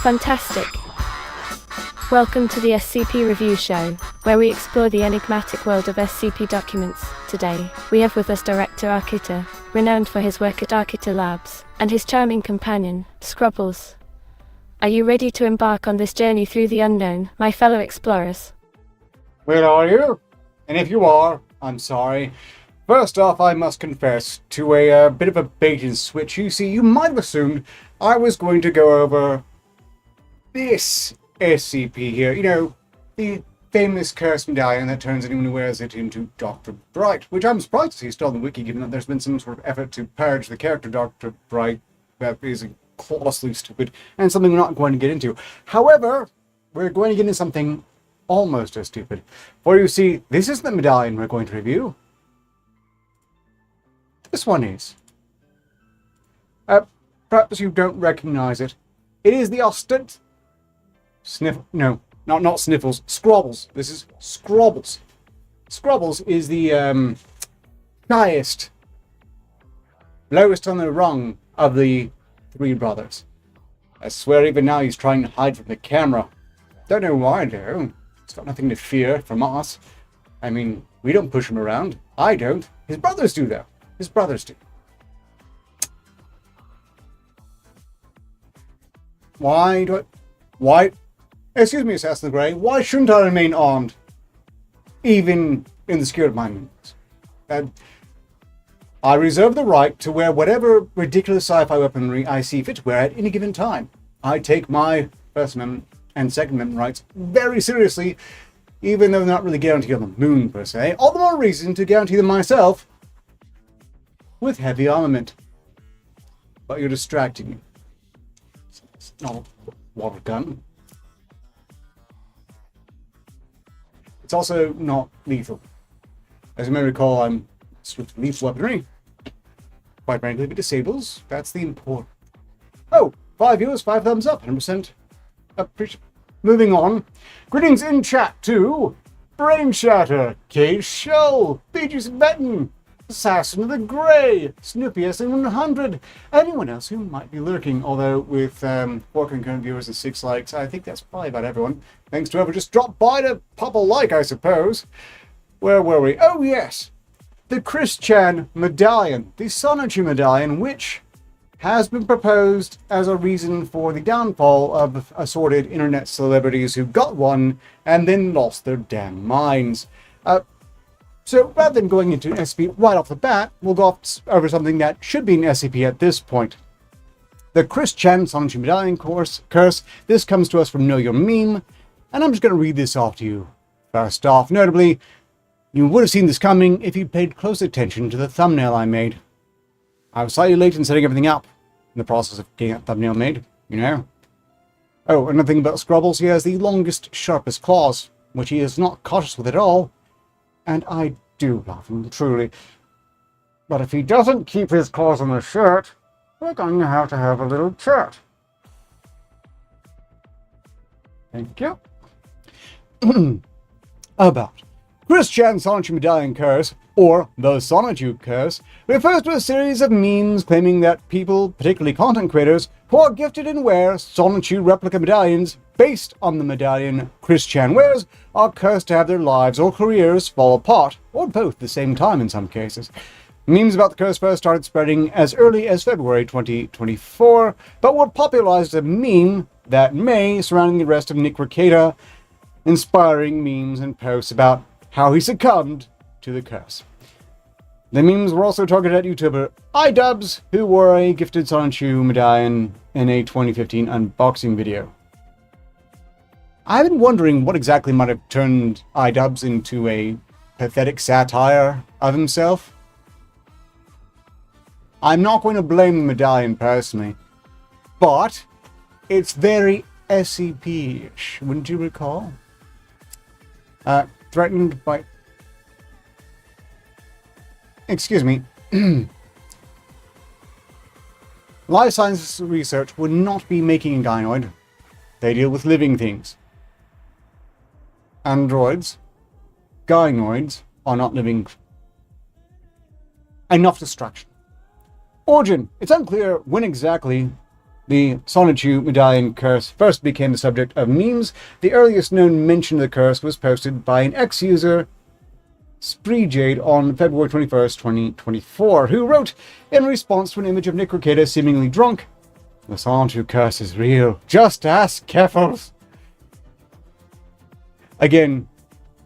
Fantastic. Welcome to the SCP Review Show, where we explore the enigmatic world of SCP documents. Today, we have with us Director Arketer, renowned for his work at Arketer Labs, and his charming companion, Scrubbles. Are you ready to embark on this journey through the unknown, my fellow explorers? Where are you? And if you are, I'm sorry. First off, I must confess to a bit of a bait and switch. You see, you might have assumed I was going to go over this SCP here. You know, the famous cursed medallion that turns anyone who wears it into Dr. Bright, which I'm surprised to see still on the wiki, given that there's been some sort of effort to purge the character Dr. Bright that is colossally stupid, and something we're not going to get into. However, we're going to get into something almost as stupid. For you see, this is the medallion we're going to review. This one is. Perhaps you don't recognize it. It is the not Sniffles, Scrubbles. This is Scrubbles. Scrubbles is the highest, lowest on the rung of the three brothers. I swear even now he's trying to hide from the camera. Don't know why though. He's got nothing to fear from us. I mean, we don't push him around. I don't. His brothers do though. His brothers do. Why? Excuse me, Assassin Grey. Why shouldn't I remain armed? Even in the spirit of my means. I reserve the right to wear whatever ridiculous sci-fi weaponry I see fit to wear at any given time. I take my First Amendment and Second Amendment rights very seriously, even though they're not really guaranteed on the moon, per se. All the more reason to guarantee them myself with heavy armament. But you're distracting me. It's not a water gun. It's also not lethal. As you may recall, I'm strict lethal weaponry. Quite frankly, if it disables, that's the important. Oh, 5 viewers, 5 thumbs up, 100% appreciate. Moving on. Greetings in chat to Brain Shatter, Cage Show, Beaches Benton, Assassin of the Grey, Snoopy SN100, anyone else who might be lurking, although with 4 concurrent viewers and 6 likes, I think that's probably about everyone. Thanks to whoever just dropped by to pop a like, I suppose. Where were we? Oh yes, the Christian Medallion, the Sonatry Medallion, which has been proposed as a reason for the downfall of assorted internet celebrities who got one and then lost their damn minds. So rather than going into an SCP right off the bat, we'll go over something that should be an SCP at this point. The Christian Sonatry Medallion curse. This comes to us from Know Your Meme, and I'm just going to read this off to you. First off, notably, you would have seen this coming if you'd paid close attention to the thumbnail I made. I was slightly late in setting everything up, in the process of getting that thumbnail made, you know. Oh, another thing about Scrubbles, he has the longest, sharpest claws, which he is not cautious with at all. And I do love him, truly. But if he doesn't keep his claws on the shirt, we're going to have a little chat. Thank you. About Christian Sonatry Medallion Curse, or the Sonatry Curse, refers to a series of memes claiming that people, particularly content creators, who are gifted and wear Sonatry replica medallions based on the medallion Christian wears, are cursed to have their lives or careers fall apart, or both at the same time in some cases. Memes about the curse first started spreading as early as February 2024, but were popularized as a meme that May surrounding the arrest of Nick Arketer, inspiring memes and posts about how he succumbed to the curse. The memes were also targeted at YouTuber iDubbbz, who wore a gifted Sonatry medallion in a 2015 unboxing video. I've been wondering what exactly might have turned iDubbbz into a pathetic satire of himself. I'm not going to blame the medallion personally, but it's very SCP-ish, wouldn't you recall? Threatened by... Excuse me. Life sciences research would not be making a gynoid. They deal with living things. Androids, gynoids, are not living. Enough distraction. Origin. It's unclear when exactly the Sonichu Medallion curse first became the subject of memes, the earliest known mention of the curse was posted by an ex-user, Spreejade, on February 21st, 2024, who wrote in response to an image of Nick Arketer seemingly drunk, "The Sonichu curse is real. Just ask Keffels." Again,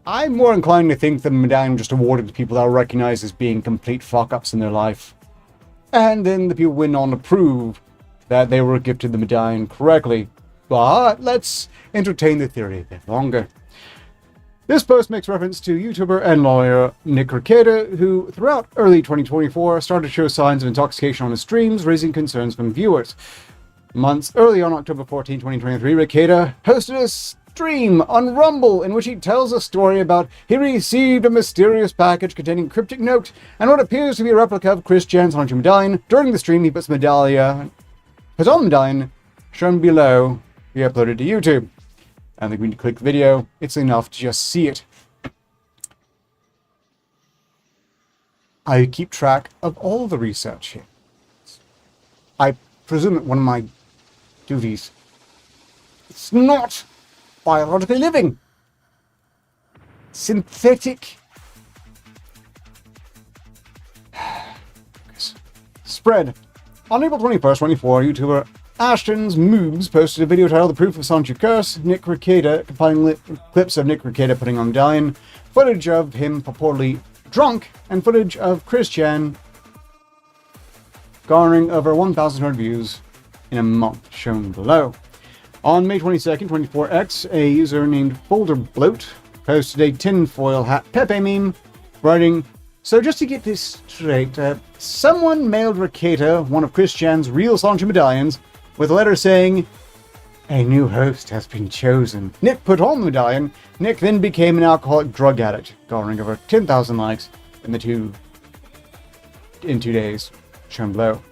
I'm more inclined to think the medallion just awarded to people that are recognized as being complete fuck-ups in their life. And then the people went on to prove that they were gifted the medallion correctly. But let's entertain the theory a bit longer. This post makes reference to YouTuber and lawyer Nick Arketer, who throughout early 2024 started to show signs of intoxication on his streams, raising concerns from viewers. Months early, on October 14, 2023, Arketer hosted a stream on Rumble in which he tells a story about he received a mysterious package containing a cryptic note and what appears to be a replica of Chris Jan's Sonichu medallion. During the stream, he puts on the medallion shown below, he uploaded to YouTube. And when you click the video, it's enough to just see it. I keep track of all the research here. I presume that one of my duties, it's not biologically living. Synthetic spread. On April 21st, 2024, YouTuber Ashton's Moves posted a video titled "The Proof of Sonichu Curse." Nick Arketer, compiling clips of Nick Arketer putting on medallion, footage of him purportedly drunk, and footage of Chris Chan garnering over 1,100 views in a month, shown below. On May 22nd, 24X, a user named Folder Bloat posted a tinfoil hat Pepe meme, writing, "So just to get this straight, someone mailed Arketer one of Chris Chan's real Sonichu medallions with a letter saying, 'A new host has been chosen.' Nick put on the medallion. Nick then became an alcoholic drug addict, garnering over 10,000 likes in 2 days, shown below.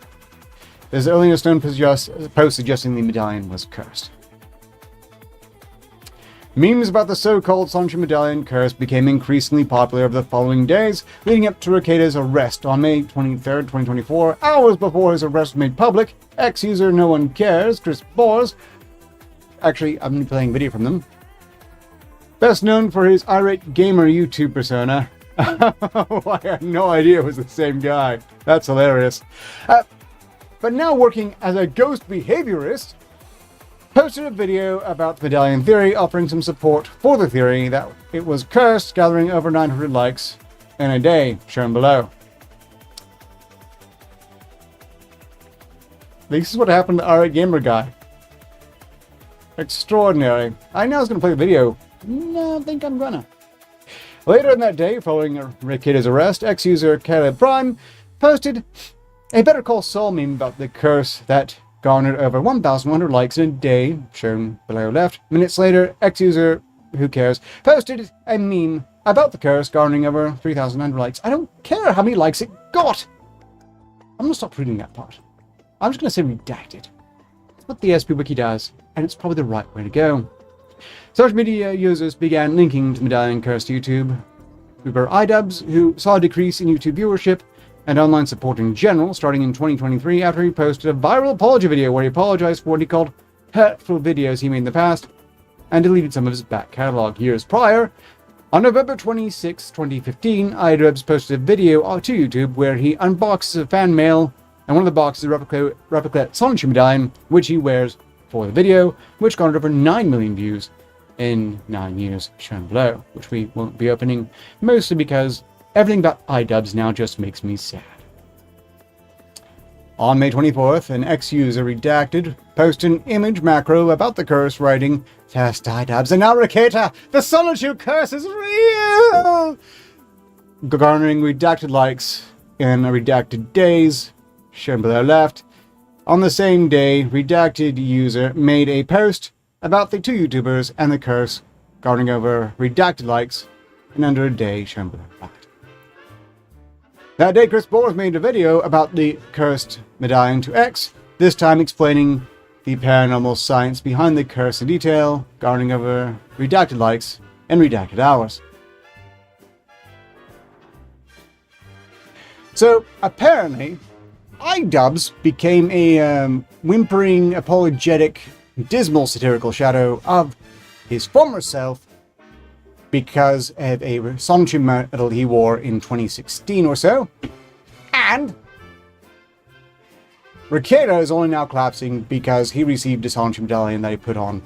This earliest known post suggesting the medallion was cursed. Memes about the so-called Sonichu medallion curse became increasingly popular over the following days, leading up to Arketer's arrest on May 23rd, 2024. Hours before his arrest was made public, ex-user No One Cares, Chris Bors, actually, I'm going to be playing a video from them, best known for his irate gamer YouTube persona. I had no idea it was the same guy. That's hilarious. But now working as a ghost behaviorist, posted a video about the medallion theory, offering some support for the theory that it was cursed, gathering over 900 likes in a day, shown below. This is what happened to our gamer guy. Extraordinary. I know I was going to play the video. No, I think I'm gonna. Later in that day, following Arketer's arrest, ex-user Caleb Prime posted a Better Call Saul meme about the curse that garnered over 1,100 likes in a day, shown below left. Minutes later, ex-user Who Cares posted a meme about the curse garnering over 3,900 likes. I don't care how many likes it got. I'm going to stop reading that part. I'm just going to say redacted. It's what the SP Wiki does, and it's probably the right way to go. Social media users began linking to the medallion curse to YouTube. Uber iDubbbz, who saw a decrease in YouTube viewership and online support in general starting in 2023 after he posted a viral apology video where he apologized for what he called hurtful videos he made in the past and deleted some of his back catalog. Years prior, on November 26, 2015, iDubbbz posted a video to YouTube where he unboxes a fan mail, and one of the boxes is a replica Sonichu medallion, which he wears for the video, which garnered over 9 million views in 9 years, shown below, which we won't be opening, mostly because everything about iDubbbz now just makes me sad. On May 24th, an ex-user redacted posted an image macro about the curse, writing, "Test iDubbbz and now Arketer, the Sonichu curse is real!" Garnering redacted likes in redacted days, shown below left. On the same day, redacted user made a post about the two YouTubers and the curse, garnering over redacted likes in under a day, shown below right. That day, Chris Bors made a video about the cursed medallion to X, this time explaining the paranormal science behind the curse in detail, garnering over redacted likes and redacted hours. So, apparently, iDubbbz became a whimpering, apologetic, dismal satirical shadow of his former self because of a Sonchu medal he wore in 2016 or so. And Arketer is only now collapsing because he received a Sonchu medallion that he put on,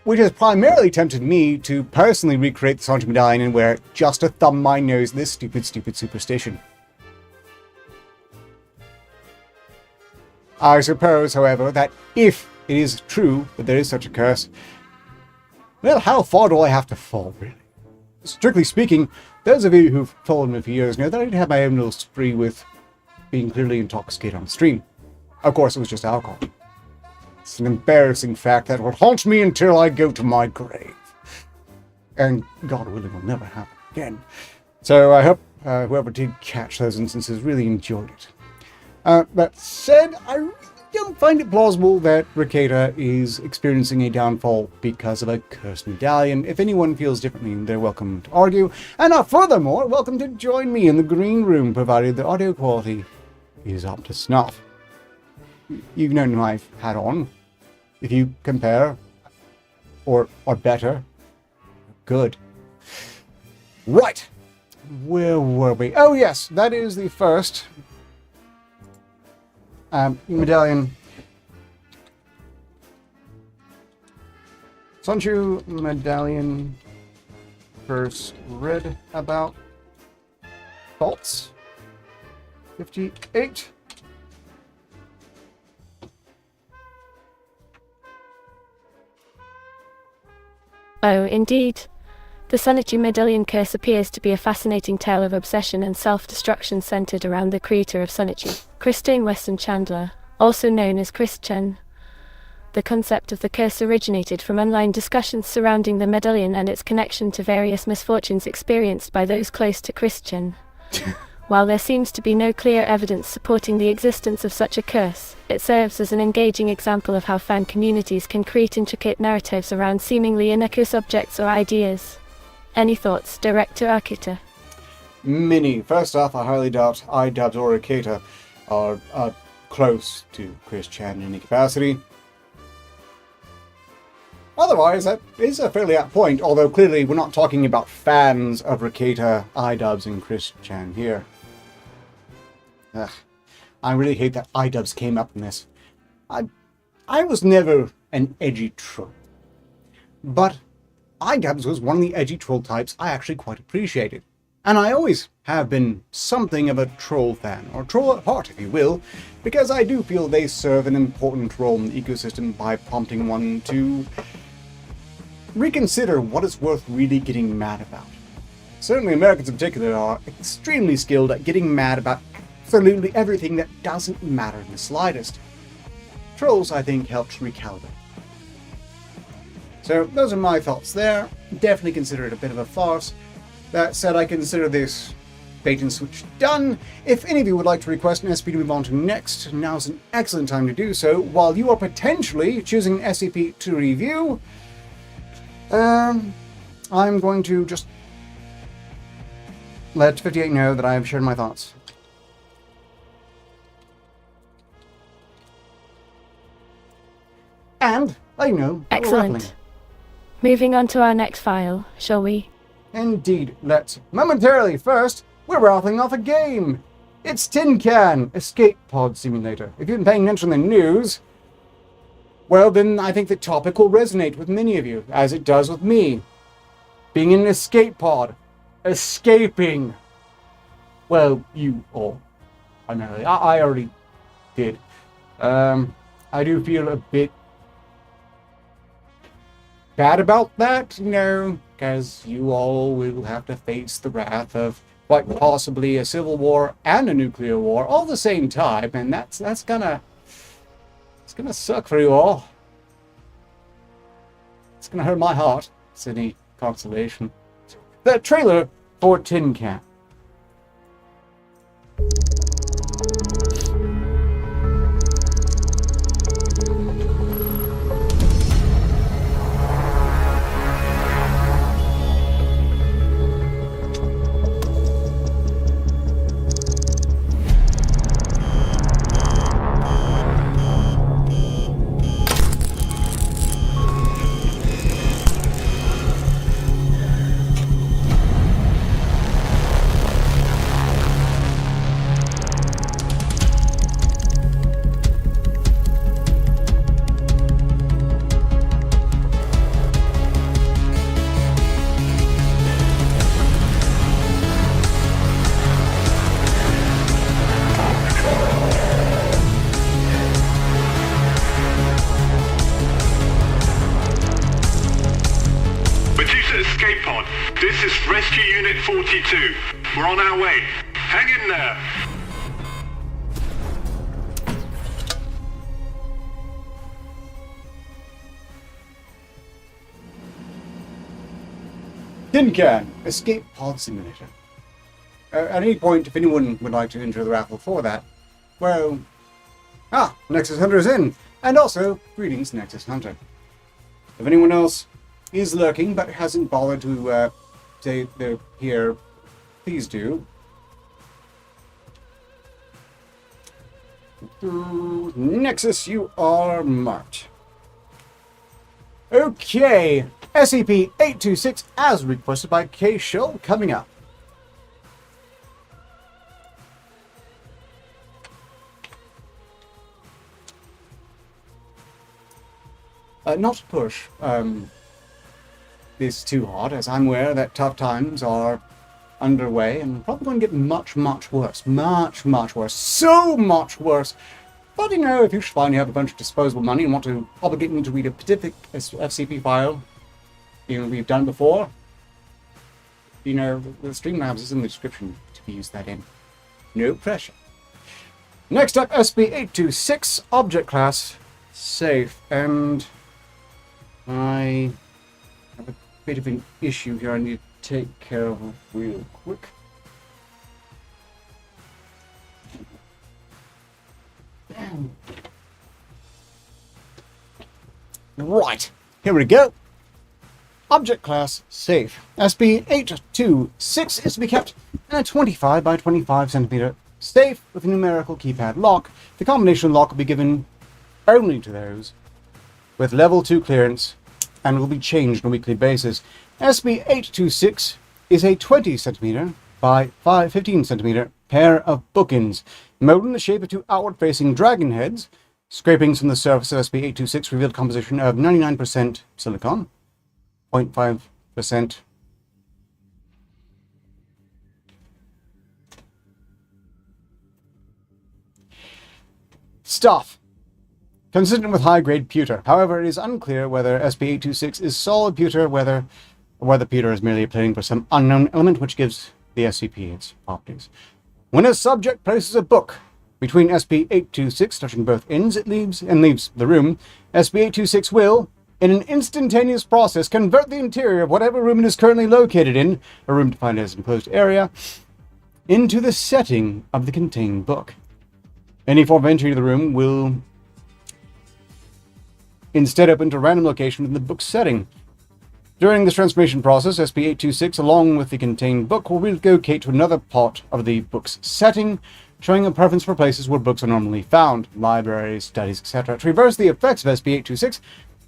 which has primarily tempted me to personally recreate the Sonchu medallion and wear it just to thumb my nose at this stupid superstition. I suppose, however, that if it is true that there is such a curse, well, how far do I have to fall, really? Strictly speaking, those of you who've followed me for years know that I did have my own little spree with being clearly intoxicated on stream. Of course, it was just alcohol. It's an embarrassing fact that will haunt me until I go to my grave. And God willing, will never happen again. So I hope whoever did catch those instances really enjoyed it. That said, I really don't find it plausible that Arketer is experiencing a downfall because of a cursed medallion. If anyone feels differently, they're welcome to argue. And furthermore, welcome to join me in the green room, provided the audio quality is up to snuff. You've known who I've had on. If you compare, or are better, good. Right. Where were we? Oh yes, that is the first medallion. Sonchu medallion first read about. Thoughts? 58. Oh, indeed. The Sonchu Medallion curse appears to be a fascinating tale of obsession and self-destruction centered around the creator of Sonchu, Christine Weston Chandler, also known as Chris Chen. The concept of the curse originated from online discussions surrounding the medallion and its connection to various misfortunes experienced by those close to Chris Chen. While there seems to be no clear evidence supporting the existence of such a curse, it serves as an engaging example of how fan communities can create intricate narratives around seemingly innocuous objects or ideas. Any thoughts, Director Arketer? Many. First off, I highly doubt iDubbbz or Arketer are close to Chris Chan in any capacity. Otherwise, that is a fairly apt point, although clearly we're not talking about fans of Arketer, iDubbbz, and Chris Chan here. Ugh. I really hate that iDubbbz came up in this. I was never an edgy troll, but iDubbbz was one of the edgy troll types I actually quite appreciated. And I always have been something of a troll fan, or troll at heart if you will, because I do feel they serve an important role in the ecosystem by prompting one to reconsider what it's worth really getting mad about. Certainly Americans in particular are extremely skilled at getting mad about absolutely everything that doesn't matter in the slightest. Trolls, I think, helps recalibrate. So those are my thoughts there. Definitely consider it a bit of a farce. That said, I consider this bait and switch done. If any of you would like to request an SCP to move on to next, now's an excellent time to do so, while you are potentially choosing an SCP to review. I'm going to just let 58 know that I have shared my thoughts. And, I know, Excellent. Moving on to our next file, shall we? Indeed, let's. Momentarily first, we're rattling off a game. It's Tin Can, Escape Pod Simulator. If you've been paying attention to the news, well then I think the topic will resonate with many of you, as it does with me. Being in an escape pod. Escaping. Well, you all. Primarily. I already did. I do feel a bit bad about that, you know, because you all will have to face the wrath of quite possibly a civil war and a nuclear war all at the same time, and that's gonna suck for you all. It's gonna hurt my heart. It's any consolation. The trailer for Tin Can. This is Rescue Unit 42. We're on our way. Hang in there. Tin Can, Escape Pod Simulator. At any point, if anyone would like to enter the raffle for that, well... Nexus Hunter is in! And also, greetings, Nexus Hunter. If anyone else is lurking but hasn't bothered to say they're here, please do. Nexus, you are marked. Okay, SCP-826 as requested by K-Show coming up. Not to push this too hard, as I'm aware that tough times are underway and probably going to get much, much worse. Much, much worse. So much worse. But, you know, if you find you have a bunch of disposable money and want to obligate me to read a specific FCP file, you know, we've done before, you know, the Streamlabs is in the description to use that in. No pressure. Next up, SCP-826, Object Class, Safe, and I have a bit of an issue here I need to take care of real quick. Right, here we go. Object Class Safe. SCP-826 is to be kept in a 25 by 25 centimeter safe with a numerical keypad lock. The combination lock will be given only to those with level 2 clearance and will be changed on a weekly basis. SCP-826 is a 20 centimeter by 15 centimeter pair of bookends, molded in the shape of two outward-facing dragon heads. Scrapings from the surface of SCP-826 revealed composition of 99% silicon, 0.5% stuff, consistent with high-grade pewter. However, it is unclear whether SCP-826 is solid pewter, or whether pewter is merely a plating for some unknown element which gives the SCP its properties. When a subject places a book between SCP-826, touching both ends, it leaves the room, SCP-826 will, in an instantaneous process, convert the interior of whatever room it is currently located in, a room defined as an enclosed area, into the setting of the contained book. Any form of entry to the room will instead open to a random location in the book's setting. During this transformation process, SCP-826, along with the contained book, will relocate to another part of the book's setting, showing a preference for places where books are normally found, libraries, studies, etc. To reverse the effects of SCP-826,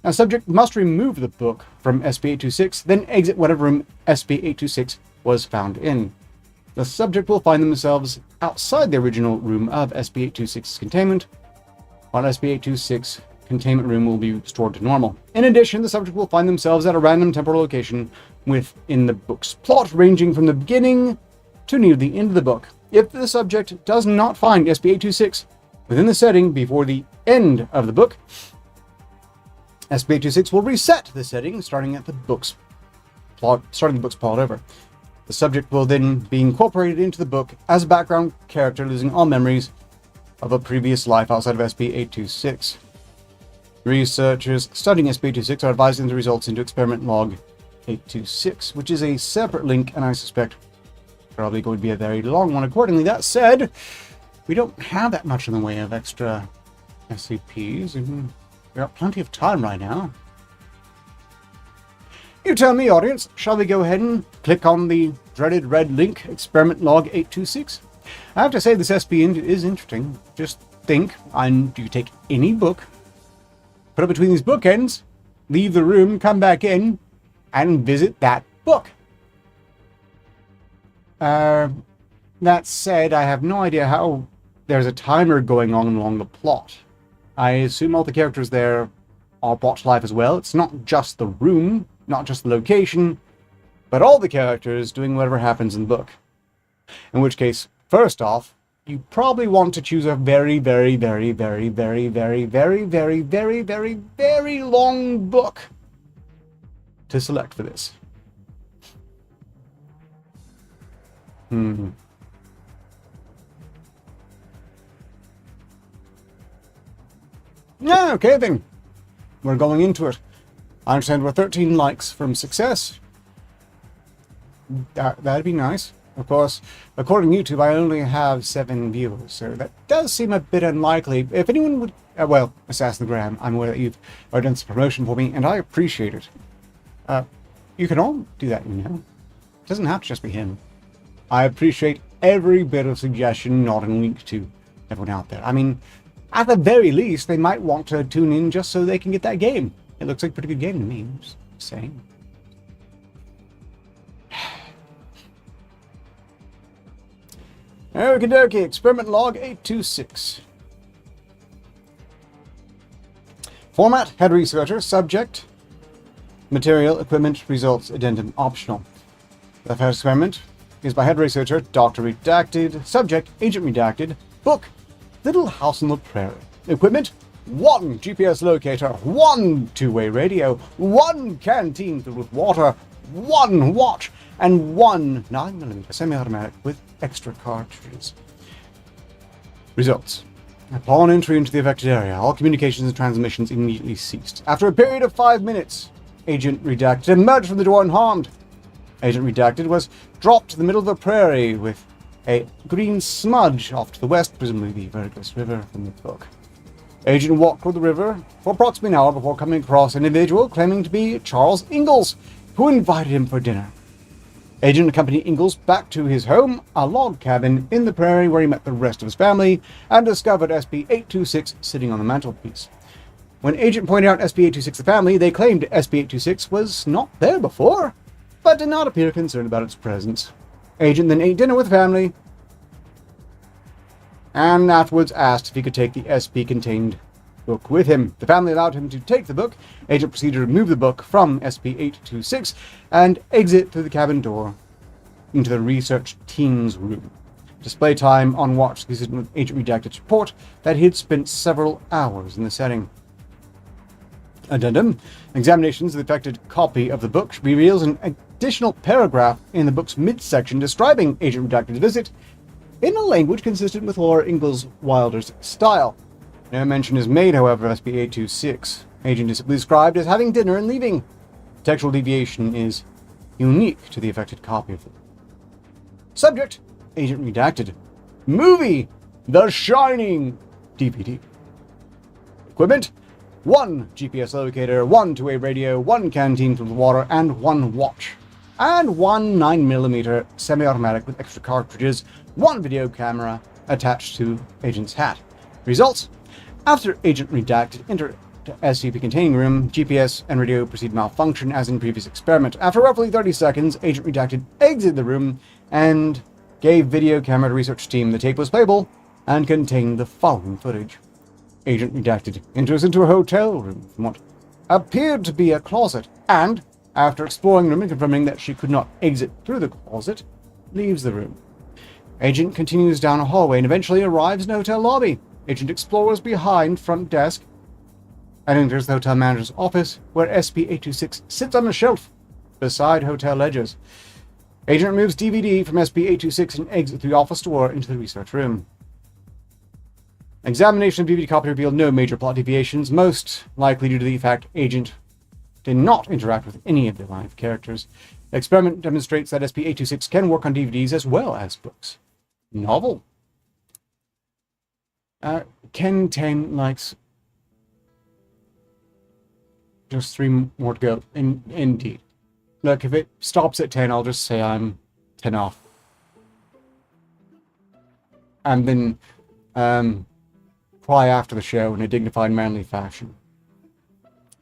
a subject must remove the book from SCP-826, then exit whatever room SCP-826 was found in. The subject will find themselves outside the original room of SCP-826's containment, while SCP-826 containment room will be restored to normal. In addition, the subject will find themselves at a random temporal location within the book's plot, ranging from the beginning to near the end of the book. If the subject does not find SCP-826 within the setting before the end of the book, SCP-826 will reset the setting, starting the book's plot over. The subject will then be incorporated into the book as a background character, losing all memories of a previous life outside of SCP-826. Researchers studying SCP-826 are advising the results into experiment log 826, which is a separate link, and I suspect probably going to be a very long one. Accordingly, that said, we don't have that much in the way of extra SCPs, and we've got plenty of time right now. You tell me, audience, shall we go ahead and click on the dreaded red link, experiment log 826? I have to say this SCP is interesting. Just think, you take any book, put it between these bookends, leave the room, come back in, and visit that book. That said, I have no idea how there's a timer going on along the plot. I assume all the characters there are brought to life as well. It's not just the room, not just the location, but all the characters doing whatever happens in the book. In which case, first off, you probably want to choose a very, very, very, very, very, very, very, very, very, very, very long book to select for this. Yeah, okay then. We're going into it. I understand we're 13 likes from success. That'd be nice. Of course, according to YouTube, I only have 7 viewers, so that does seem a bit unlikely. If anyone would... well, Assassin Graham, I'm aware that you've done some promotion for me, and I appreciate it. You can all do that, you know. It doesn't have to just be him. I appreciate every bit of suggestion, nod, and wink to everyone out there. I mean, at the very least, they might want to tune in just so they can get that game. It looks like a pretty good game to me, I'm just saying. Okie dokie, experiment log 826. Format, head researcher, subject, material, equipment, results, addendum, optional. The first experiment is by head researcher, Dr. Redacted, subject, Agent Redacted, book, Little House on the Prairie. Equipment, 1 GPS locator, 1 two-way radio, 1 canteen filled with water, 1 watch, and 1 9mm semi-automatic with extra cartridges. Results. Upon entry into the affected area, all communications and transmissions immediately ceased. After a period of 5 minutes, Agent Redacted emerged from the door unharmed. Agent Redacted was dropped to the middle of the prairie with a green smudge off to the west, presumably the Vergus River from the book. Agent walked toward the river for approximately an hour before coming across an individual claiming to be Charles Ingalls, who invited him for dinner. Agent accompanied Ingalls back to his home, a log cabin in the prairie where he met the rest of his family, and discovered SCP-826 sitting on the mantelpiece. When Agent pointed out SCP-826 to the family, they claimed SCP-826 was not there before, but did not appear concerned about its presence. Agent then ate dinner with the family, and afterwards asked if he could take the SCP-contained book with him. The family allowed him to take the book. Agent proceeded to remove the book from SCP-826 and exit through the cabin door into the research team's room. Display time on watch consistent with Agent Redacted's report that he had spent several hours in the setting. Addendum. Examinations of the affected copy of the book reveals an additional paragraph in the book's midsection describing Agent Redacted's visit in a language consistent with Laura Ingalls Wilder's style. No mention is made, however, of SCP-826. Agent is simply described as having dinner and leaving. Textual deviation is unique to the affected copy of it. Subject, Agent Redacted. Movie, The Shining, DVD. Equipment, 1 GPS locator, 1 two-way radio, 1 canteen filled with water, and 1 watch. And 1 9mm semi-automatic with extra cartridges, 1 video camera attached to Agent's hat. Results. After Agent Redacted entered the SCP-containing room, GPS and radio proceed to malfunction as in previous experiment. After roughly 30 seconds, Agent Redacted exited the room and gave video camera to research team. The tape was playable and contained the following footage. Agent Redacted enters into a hotel room from what appeared to be a closet and, after exploring the room and confirming that she could not exit through the closet, leaves the room. Agent continues down a hallway and eventually arrives in the hotel lobby. Agent explores behind front desk and enters the hotel manager's office, where SCP-826 sits on a shelf beside hotel ledgers. Agent removes DVD from SCP-826 and exits through the office door into the research room. Examination of DVD copy revealed no major plot deviations, most likely due to the fact Agent did not interact with any of the live characters. The experiment demonstrates that SCP-826 can work on DVDs as well as books. Novel. Ken 10 likes just 3 more to go. Indeed. Look, if it stops at 10, I'll just say I'm 10 off. And then cry after the show in a dignified, manly fashion.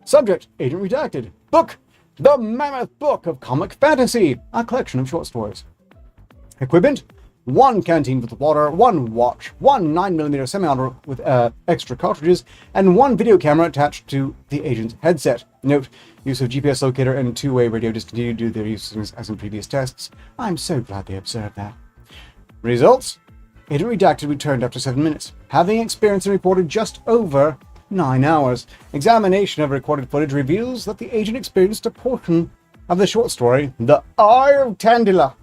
Subject, Agent Redacted. Book, The Mammoth Book of Comic Fantasy, a collection of short stories. Equipment, 1 canteen with water, 1 watch, 1 9mm semi-auto with extra cartridges, and 1 video camera attached to the agent's headset. Note, use of GPS locator and two-way radio discontinued due to their use as in previous tests. I'm so glad they observed that. Results? Agent Redacted returned after 7 minutes, having experienced and reported just over 9 hours. Examination of recorded footage reveals that the agent experienced a portion of the short story, The Eye of Tandila,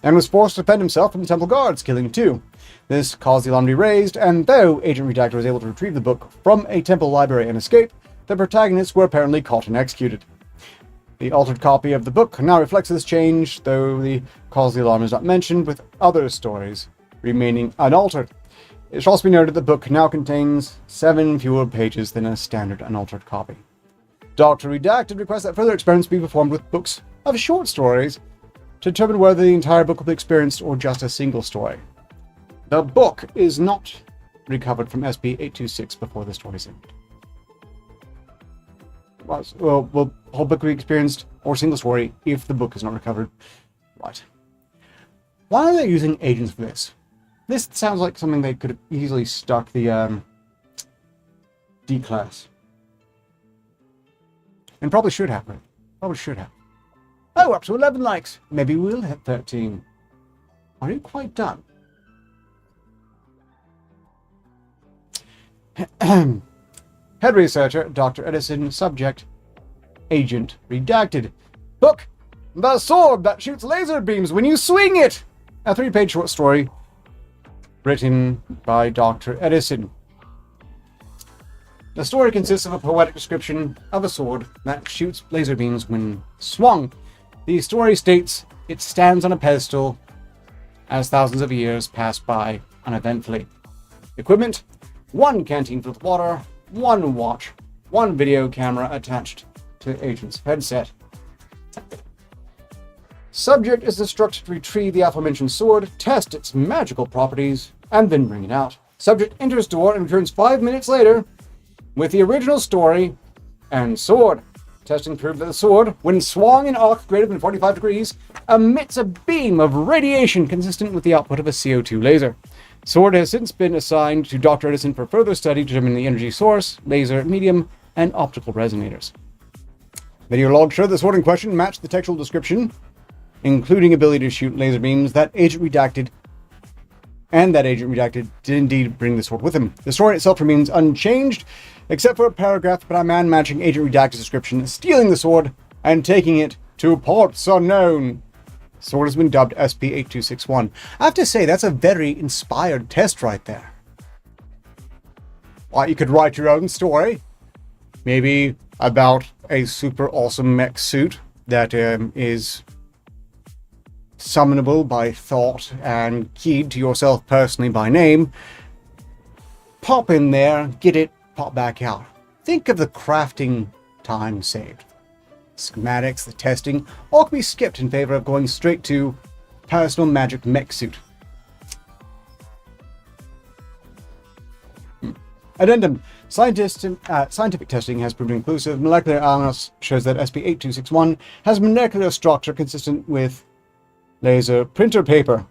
and was forced to defend himself from the temple guards, killing 2. This caused the alarm to be raised, and though Agent Redacted was able to retrieve the book from a temple library and escape, the protagonists were apparently caught and executed. The altered copy of the book now reflects this change, though the cause of the alarm is not mentioned, with other stories remaining unaltered. It should also be noted that the book now contains 7 fewer pages than a standard unaltered copy. Dr. Redacted requests that further experiments be performed with books of short stories to determine whether the entire book will be experienced or just a single story. The book is not recovered from SCP-826 before the story's end. Well, will the whole book be experienced or single story if the book is not recovered? Right. Why are they using agents for this? This sounds like something they could have easily stuck the D class. And probably should have. Probably should have. Oh, up to 11 likes. Maybe we'll hit 13. Are you quite done? Head researcher, Dr. Edison. Subject, Agent Redacted. Book, The Sword That Shoots Laser Beams When You Swing It! A 3-page short story written by Dr. Edison. The story consists of a poetic description of a sword that shoots laser beams when swung. The story states it stands on a pedestal as thousands of years pass by uneventfully. Equipment: 1 canteen filled with water, 1 watch, 1 video camera attached to agent's headset. Subject is instructed to retrieve the aforementioned sword, test its magical properties, and then bring it out. Subject enters door and returns 5 minutes later with the original story and sword. Testing proved that the sword, when swung in arc greater than 45 degrees, emits a beam of radiation consistent with the output of a CO2 laser. Sword has since been assigned to Dr. Edison for further study to determine the energy source, laser medium, and optical resonators. Video log showed the sword in question matched the textual description, including ability to shoot laser beams, that Agent Redacted did indeed bring the sword with him. The story itself remains unchanged, except for a paragraph about a man matching Agent Redacted's description, stealing the sword and taking it to parts unknown. The sword has been dubbed SCP-8261. I have to say, that's a very inspired test right there. Well, you could write your own story, maybe about a super awesome mech suit that is summonable by thought and keyed to yourself personally by name. Pop in there, get it, pop back out. Think of the crafting time saved. Schematics, the testing, all can be skipped in favor of going straight to personal magic mech suit. Addendum. Scientific testing has proved inclusive. Molecular analysis shows that SCP-8261 has molecular structure consistent with laser printer paper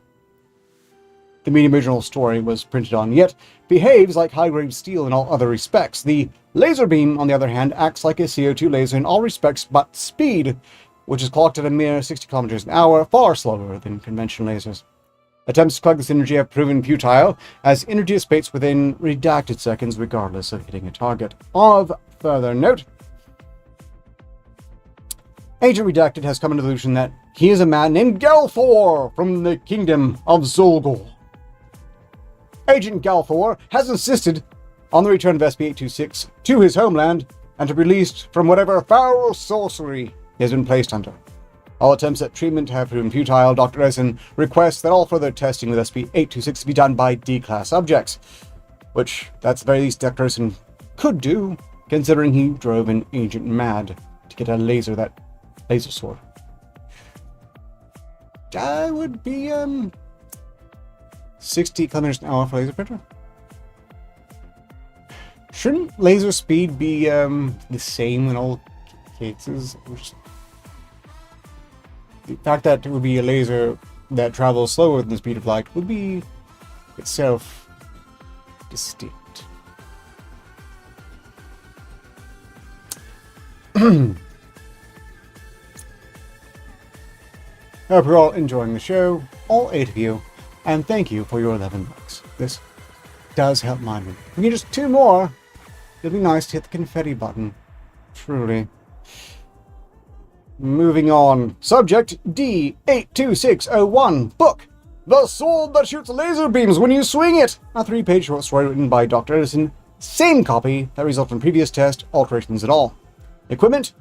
the medium original story was printed on, yet behaves like high-grade steel in all other respects. The laser beam, on the other hand, acts like a CO2 laser in all respects but speed, which is clocked at a mere 60 kilometers an hour, far slower than conventional lasers. Attempts to collect this energy have proven futile, as energy dissipates within redacted seconds regardless of hitting a target. Of further note, Agent Redacted has come to the conclusion that he is a man named Galthor from the kingdom of Zolgol. Agent Galthor has insisted on the return of SCP-826 to his homeland and to be released from whatever foul sorcery he has been placed under. All attempts at treatment have proven futile. Dr. Edison requests that all further testing with SCP-826 be done by D-class subjects, which, that's the very least Dr. Edison could do, considering he drove an agent mad to get a laser sword. That would be 60 kilometers an hour for laser printer. Shouldn't laser speed be the same in all cases? The fact that it would be a laser that travels slower than the speed of light would be itself distinct. Hope you're all enjoying the show, all 8 of you, and thank you for your 11 bucks. This does help mine. If we get just 2 more, it'd be nice to hit the confetti button. Truly. Moving on. Subject D82601. Book. The Sword That Shoots Laser Beams When You Swing It. A 3-page short story written by Dr. Edison. Same copy that resulted from previous test, alterations at all. Equipment.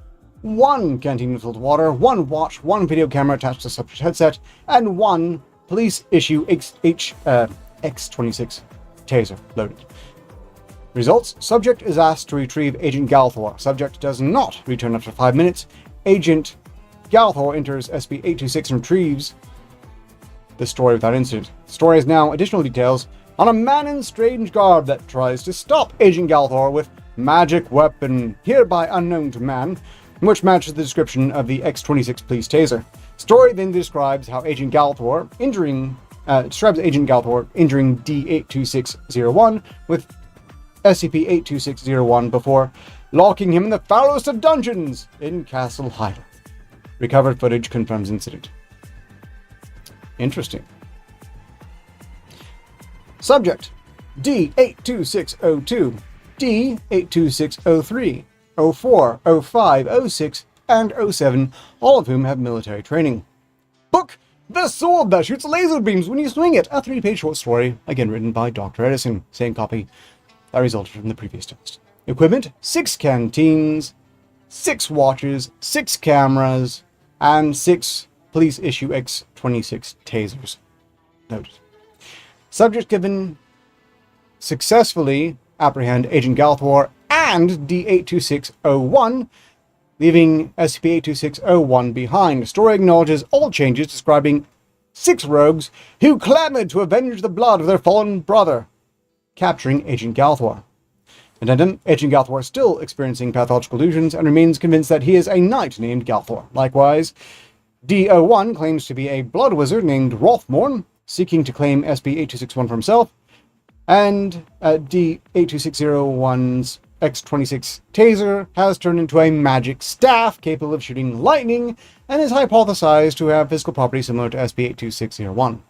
1 canteen filled water, 1 watch, 1 video camera attached to subject headset, and 1 police issue X26 taser loaded. Results. Subject is asked to retrieve Agent Galthor. Subject does not return after 5 minutes. Agent Galthor enters SCP-826 and retrieves the story without incident. The story has now additional details on a man in strange garb that tries to stop Agent Galthor with magic weapon, hereby unknown to man, which matches the description of the X26 police taser. Story then describes Agent Galthor injuring D82601 with SCP-82601 before locking him in the foulest of dungeons in Castle Highland. Recovered footage confirms incident. Interesting. Subject D82602, D82603, 04, 05, 06, and 07, all of whom have military training. Book. The Sword That Shoots Laser Beams When You Swing It. A 3-page short story, again written by Dr. Edison. Same copy that resulted from the previous test. Equipment. 6 canteens, 6 watches, 6 cameras, and 6 police issue X26 tasers. Noted. Subject given successfully apprehend Agent Galthor and D82601, leaving SCP-82601 behind. Story acknowledges all changes, describing 6 rogues who clamored to avenge the blood of their fallen brother, capturing Agent Galthor. Addendum. Agent Galthor is still experiencing pathological illusions and remains convinced that he is a knight named Galthor. Likewise, D01 claims to be a blood wizard named Rothmorn, seeking to claim SCP-8261 for himself, and D82601's X26 taser has turned into a magic staff capable of shooting lightning and is hypothesized to have physical properties similar to SCP-82601.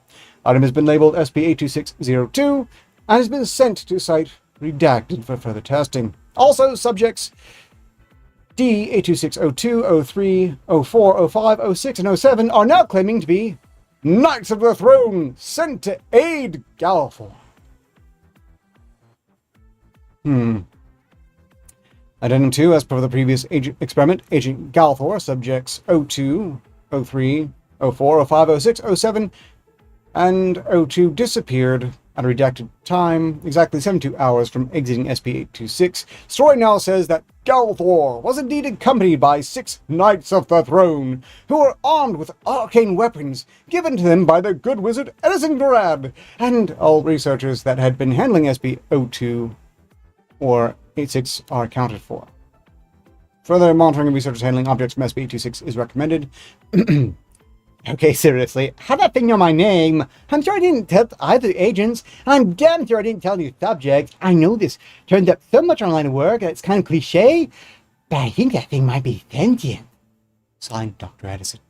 Item has been labeled SCP-82602 and has been sent to site redacted for further testing. Also, subjects D82602, 03, 04, 05, 06, and 07 are now claiming to be Knights of the Throne sent to aid Galthor. Addendum 2, as per the previous experiment, Agent Galthor, subjects 02, 03, 04, 05, 06, 07, and 02 disappeared at a redacted time, exactly 72 hours from exiting SCP-826. Story now says that Galthor was indeed accompanied by 6 Knights of the Throne, who were armed with arcane weapons given to them by the good wizard Edison Grad, and all researchers that had been handling SCP-02 or 86 are accounted for. Further monitoring of researchers handling objects from SCP-826 is recommended. Okay, seriously, how'd that thing know my name? I'm sure I didn't tell either agents, and I'm damn sure I didn't tell any subjects. I know this turns up so much online work, and it's kind of cliche, but I think that thing might be sentient. Signed, Dr. Edison.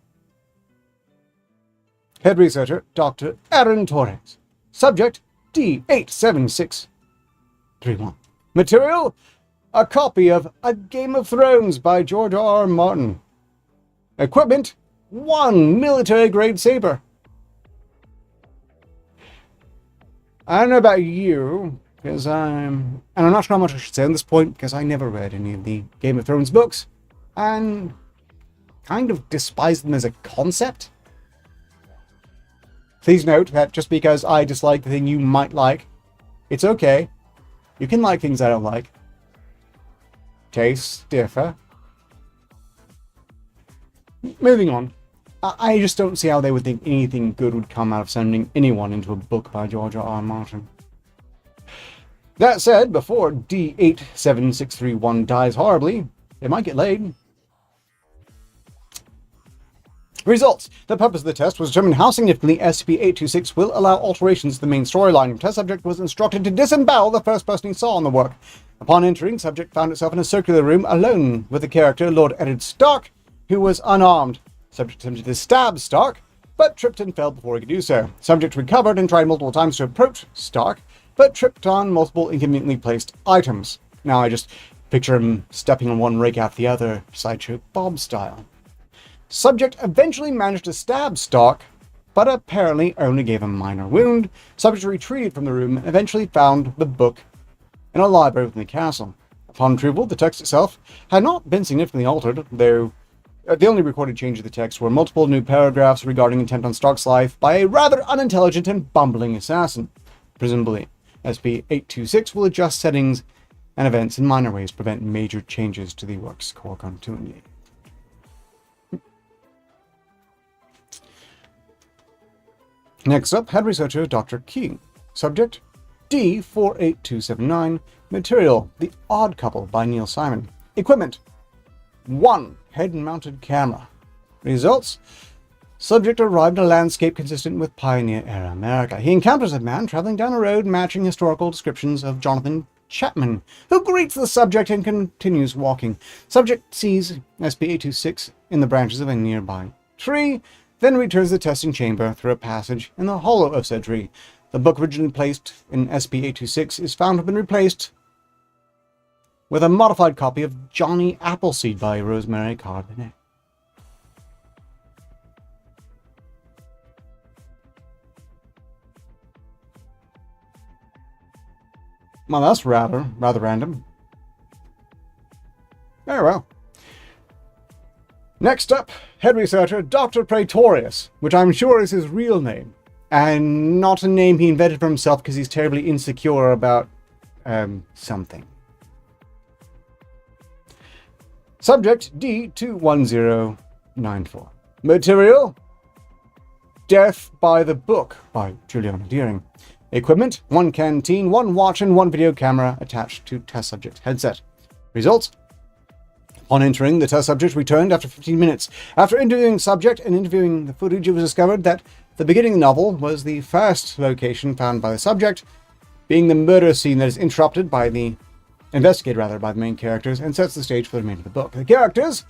Head Researcher, Dr. Aaron Torres. Subject, D87631. Material, a copy of A Game of Thrones by George R. R. Martin. Equipment, 1 military-grade saber. I don't know about you, because and I'm not sure how much I should say on this point, because I never read any of the Game of Thrones books, and kind of despise them as a concept. Please note that just because I dislike the thing you might like, it's okay. You can like things I don't like. Tastes differ. Moving on. I just don't see how they would think anything good would come out of sending anyone into a book by George R. R. Martin. That said, before D87631 dies horribly, they might get laid. Results. The purpose of the test was to determine how significantly SCP-826 will allow alterations to the main storyline. The test subject was instructed to disembowel the first person he saw on the work. Upon entering, subject found itself in a circular room alone with the character Lord Eddard Stark, who was unarmed. Subject attempted to stab Stark, but tripped and fell before he could do so. Subject recovered and tried multiple times to approach Stark, but tripped on multiple inconveniently placed items. Now I just picture him stepping on one rake after the other, Sideshow Bob style. Subject eventually managed to stab Stark, but apparently only gave a minor wound. Subject retreated from the room and eventually found the book in a library within the castle. Upon retrieval, the text itself had not been significantly altered, though the only recorded change of the text were multiple new paragraphs regarding attempt on Stark's life by a rather unintelligent and bumbling assassin. Presumably, SCP-826 will adjust settings and events in minor ways to prevent major changes to the work's core continuity. Next up, head researcher Dr. King. Subject, D48279. Material, The Odd Couple by Neil Simon. Equipment, 1 head-mounted camera. Results, subject arrived in a landscape consistent with pioneer-era America. He encounters a man traveling down a road matching historical descriptions of Jonathan Chapman, who greets the subject and continues walking. Subject sees SCP-826 in the branches of a nearby tree, then returns to the testing chamber through a passage in the hollow of said tree. The book originally placed in SCP-826 is found to have been replaced with a modified copy of Johnny Appleseed by Rosemary Carbonet. Well, that's rather random. Very well. Next up, head researcher Dr. Praetorius, which I'm sure is his real name, and not a name he invented for himself because he's terribly insecure about something. Subject D21094. Material, Death by the Book by Juliana Deering. Equipment, 1 canteen, 1 watch, and 1 video camera attached to test subject headset. Results, upon entering, the test subject returned after 15 minutes. After interviewing subject and interviewing the footage, it was discovered that the beginning of the novel was the first location found by the subject, being the murder scene that is interrupted by the investigated by the main characters and sets the stage for the remainder of the book. The characters,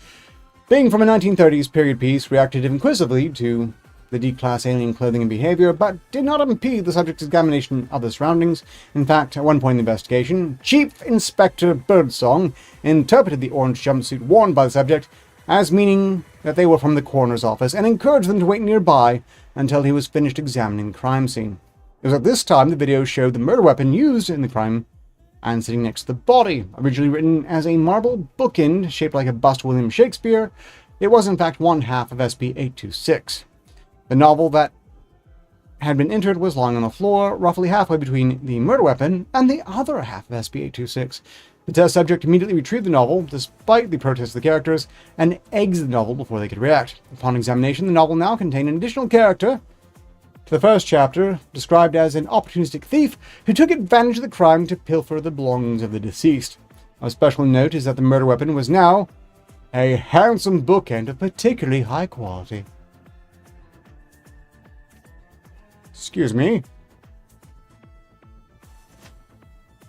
being from a 1930s period piece, reacted inquisitively to the D-class alien clothing and behavior, but did not impede the subject's examination of the surroundings. In fact, at one point in the investigation, Chief Inspector Birdsong interpreted the orange jumpsuit worn by the subject as meaning that they were from the coroner's office and encouraged them to wait nearby until he was finished examining the crime scene. It was at this time the video showed the murder weapon used in the crime and sitting next to the body. Originally written as a marble bookend shaped like a bust of William Shakespeare, it was in fact one half of SCP-826. The novel that had been entered was lying on the floor, roughly halfway between the murder weapon and the other half of SCP-826. The test subject immediately retrieved the novel, despite the protests of the characters, and exited the novel before they could react. Upon examination, the novel now contained an additional character to the first chapter, described as an opportunistic thief who took advantage of the crime to pilfer the belongings of the deceased. Of special note is that the murder weapon was now a handsome bookend of particularly high quality. Excuse me.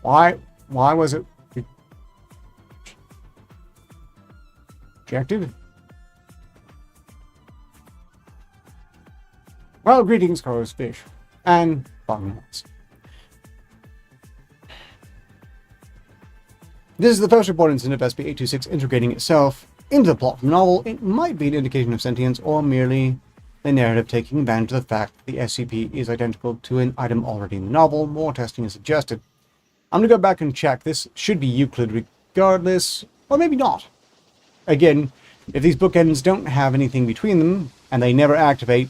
Why was it rejected? Well, greetings, Carlos Fish, and Bogmans. This is the first reported incident of SCP-826 integrating itself into the plot of the novel. It might be an indication of sentience, or merely the narrative taking advantage of the fact that the SCP is identical to an item already in the novel. More testing is suggested. I'm going to go back and check. This should be Euclid regardless, or maybe not. Again, if these bookends don't have anything between them, and they never activate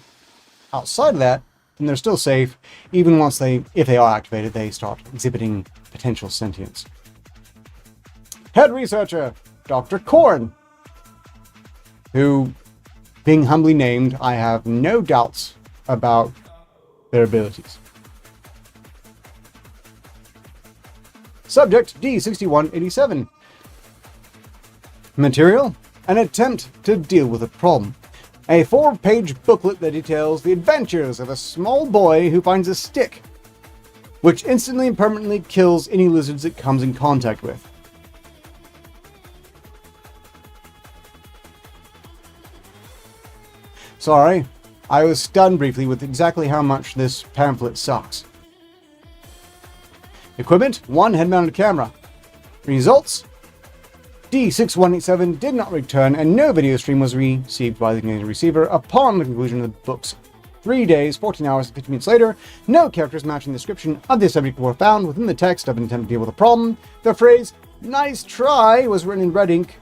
outside of that, then they're still safe. Even once if they are activated, they start exhibiting potential sentience. Head researcher, Dr. Korn, who, being humbly named, I have no doubts about their abilities. Subject D6187. Material, an attempt to deal with a problem. A 4-page booklet that details the adventures of a small boy who finds a stick, which instantly and permanently kills any lizards it comes in contact with. Sorry, I was stunned briefly with exactly how much this pamphlet sucks. Equipment, 1 head-mounted camera. Results, D6187 did not return, and no video stream was received by the designated receiver upon the conclusion of the books. 3 days, 14 hours, and 50 minutes later, no characters matching the description of the subject were found within the text of an attempt to deal with the problem. The phrase, "nice try," was written in red ink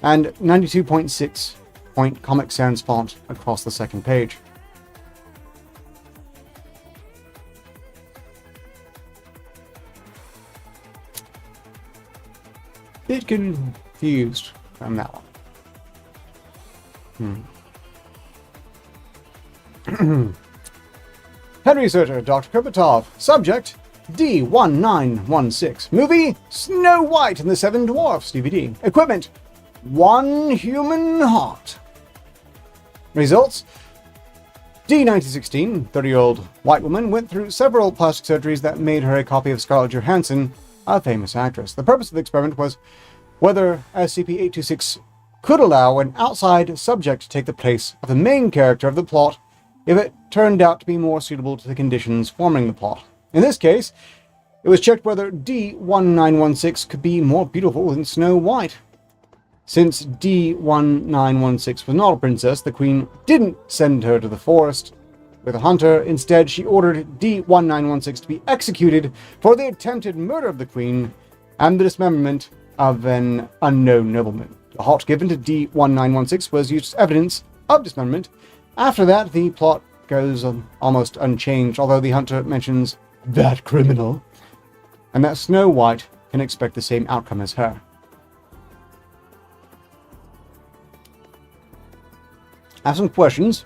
and 92.6 point Comic Sans font across the second page. Bit confused from that one. Head researcher Dr. Kurbatov. Subject D1916. Movie Snow White and the Seven Dwarfs DVD. Equipment 1 human heart. Results D1916, 30-year-old white woman, went through several plastic surgeries that made her a copy of Scarlett Johansson, a famous actress. The purpose of the experiment was whether SCP-826 could allow an outside subject to take the place of the main character of the plot if it turned out to be more suitable to the conditions forming the plot. In this case, it was checked whether D1916 could be more beautiful than Snow White. Since D1916 was not a princess, the queen didn't send her to the forest with a hunter. Instead, she ordered D1916 to be executed for the attempted murder of the queen and the dismemberment of an unknown nobleman. The heart given to D1916 was used as evidence of dismemberment. After that, the plot goes almost unchanged, although the hunter mentions that criminal, and that Snow White can expect the same outcome as her. I have some questions.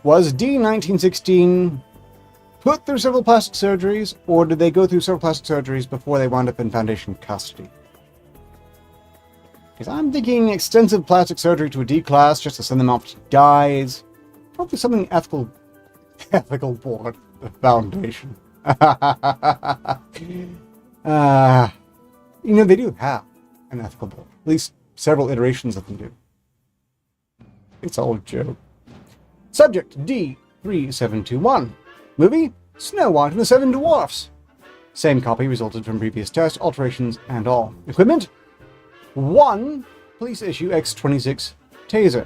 Was D1916 put through several plastic surgeries, or did they go through several plastic surgeries before they wound up in Foundation custody? Because I'm thinking extensive plastic surgery to a D-class just to send them off to die is probably something ethical board, the Foundation. They do have an ethical board. At least several iterations of them do. It's all a joke. Subject D3721. Movie Snow White and the Seven Dwarfs. Same copy resulted from previous test, alterations, and all. Equipment 1 Police Issue X26 Taser.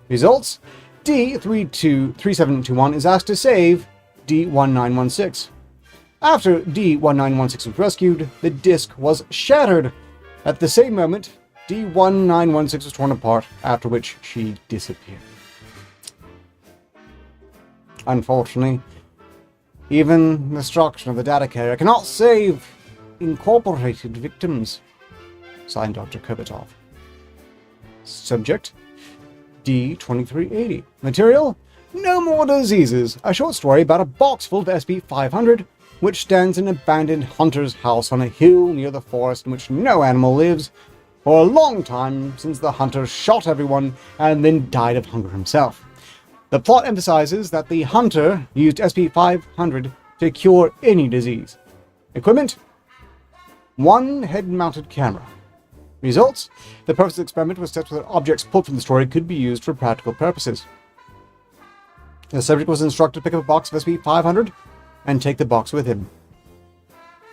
Results D3721 is asked to save D1916. After D1916 was rescued, the disc was shattered. At the same moment, D1916 was torn apart, after which she disappeared. Unfortunately, even the destruction of the data carrier cannot save incorporated victims. Signed, Dr. Kurbatov. Subject D2380. Material No More Diseases. A short story about a box full of SCP-500, which stands in an abandoned hunter's house on a hill near the forest in which no animal lives, for a long time since the hunter shot everyone and then died of hunger himself. The plot emphasizes that the hunter used SCP-500 to cure any disease. Equipment 1 head-mounted camera. Results the purpose of the experiment was to test whether objects pulled from the story could be used for practical purposes. The subject was instructed to pick up a box of SCP-500 and take the box with him.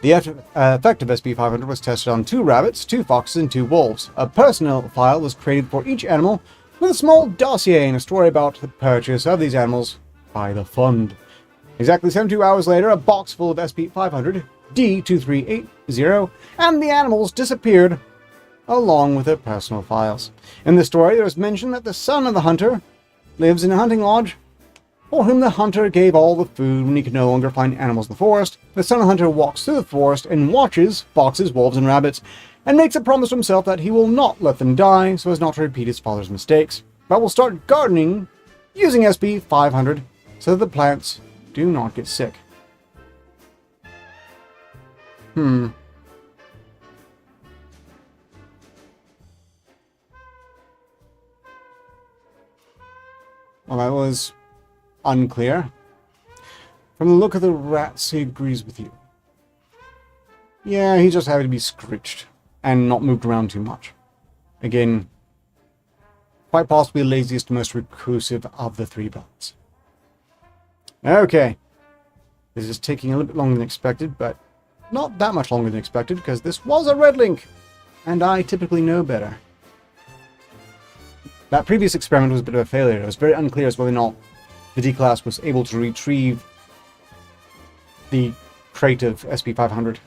The effect of SCP-500 was tested on 2 rabbits, 2 foxes, and 2 wolves. A personnel file was created for each animal, with a small dossier and a story about the purchase of these animals by the fund. Exactly 72 hours later, a box full of SCP-500, D2380, and the animals disappeared along with their personal files. In the story, there is mention that the son of the hunter lives in a hunting lodge, for whom the hunter gave all the food when he could no longer find animals in the forest. The son of the hunter walks through the forest and watches foxes, wolves, and rabbits, and makes a promise to himself that he will not let them die so as not to repeat his father's mistakes, but will start gardening using SCP-500 so that the plants do not get sick. Well, that was unclear. From the look of the rats, he agrees with you. Yeah, he's just happy to be scritched and not moved around too much. Again, quite possibly the laziest, most reclusive of the 3 brothers. Okay. This is taking a little bit longer than expected, but not that much longer than expected, because this was a red link, and I typically know better. That previous experiment was a bit of a failure. It was very unclear as whether or not the D-Class was able to retrieve the crate of SCP-500.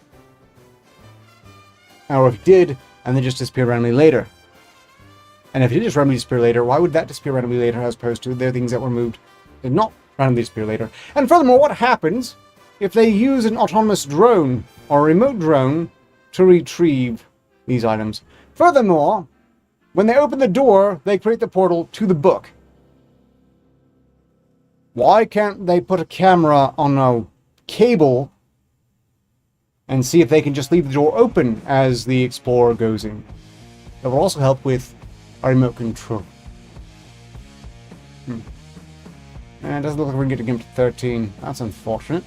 Or if it did, and then just disappear randomly later. And if it did just randomly disappear later, why would that disappear randomly later as opposed to the things that were moved did not randomly disappear later? And furthermore, what happens if they use an autonomous drone or a remote drone to retrieve these items? Furthermore, when they open the door, they create the portal to the book. Why can't they put a camera on a cable and see if they can just leave the door open as the explorer goes in? That will also help with our remote control. And it doesn't look like we're going to get to 13. That's unfortunate.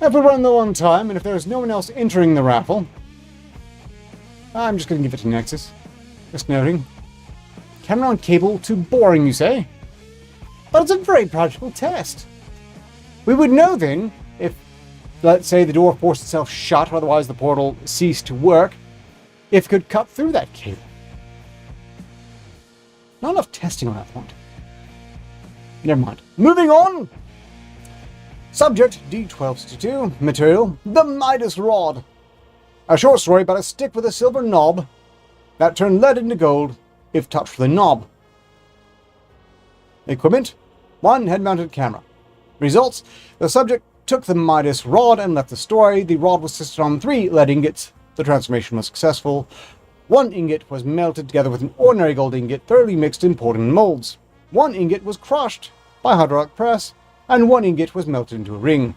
If we run low on time, and if there's no one else entering the raffle, I'm just going to give it to Nexus. Just noting. Camera on cable, too boring, you say? But it's a very practical test. We would know then if, let's say, the door forced itself shut, or otherwise the portal ceased to work, if it could cut through that cable. Not enough testing on that point. Never mind. Moving on! Subject D1262. Material, the Midas Rod. A short story about a stick with a silver knob that turned lead into gold if touched with a knob. Equipment, 1 head-mounted camera. Results, the subject took the Midas Rod and left the story. The rod was tested on 3 lead ingots. The transformation was successful. 1 ingot was melted together with an ordinary gold ingot, thoroughly mixed in porcelain molds. 1 ingot was crushed by hydraulic press, and 1 ingot was melted into a ring.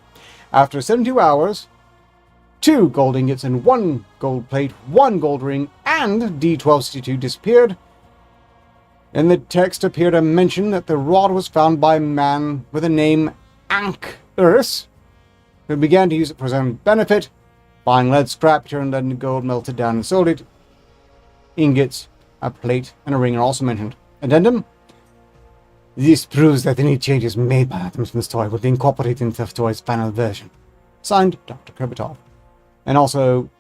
After 72 hours, 2 gold ingots and 1 gold plate, 1 gold ring, and D1262 disappeared. In the text appeared a mention that the rod was found by a man with the name Arketer, who began to use it for his own benefit, buying lead scrap, turned lead into gold, melted down and sold it. Ingots, a plate, and a ring are also mentioned. Addendum: this proves that any changes made by items in the story will be incorporated into the story's final version. Signed, Dr. Kurbitov. And also,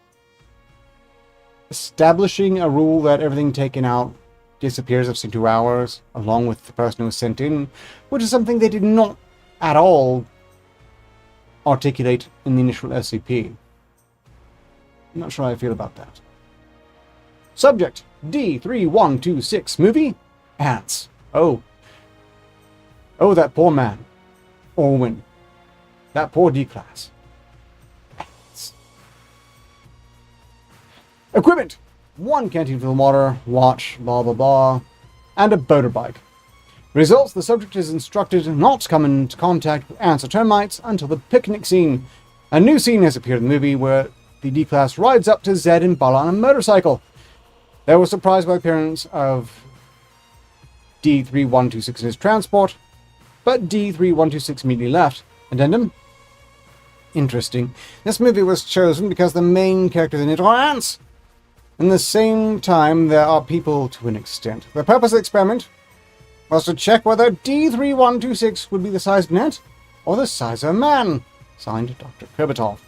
establishing a rule that everything taken out disappears after 2 hours, along with the person who was sent in, which is something they did not at all articulate in the initial SCP. I'm not sure how I feel about that. Subject, D3126, movie, Ants. Oh, that poor man. Or woman. That poor D-Class. Ants. Equipment, 1 canteen full of water, watch, blah blah blah, and a motorbike. Results, the subject is instructed not to come into contact with ants or termites until the picnic scene. A new scene has appeared in the movie where the D-Class rides up to Zed and Bala on a motorcycle. They were surprised by the appearance of D3126 in his transport, but D3126 immediately left. Addendum: interesting. This movie was chosen because the main characters in it are ants. In the same time, there are people to an extent. The purpose of the experiment was to check whether D3126 would be the size of an ant or the size of a man. Signed, Dr. Kurbitov.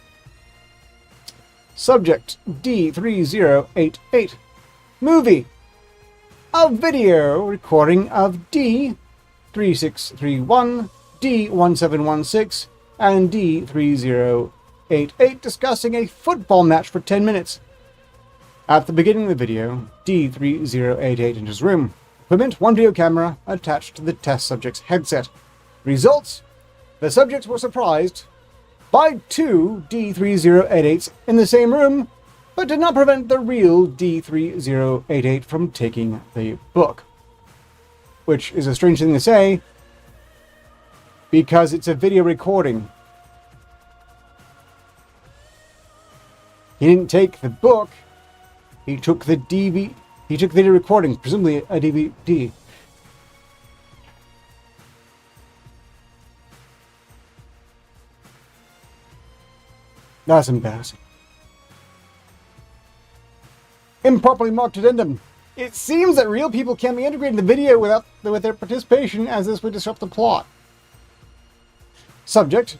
Subject, D3088. Movie. A video recording of D3631, D1716, and D3088 discussing a football match for 10 minutes. At the beginning of the video, D3088 enters the room. Equipment, 1 video camera attached to the test subject's headset. Results, the subjects were surprised by 2 D3088s in the same room, but did not prevent the real D3088 from taking the book. Which is a strange thing to say, because it's a video recording. He didn't take the book, he took the he took the video recording, presumably a DVD. That's embarrassing. Improperly marked addendum. It seems that real people can be integrated in the video with their participation, as this would disrupt the plot. Subject,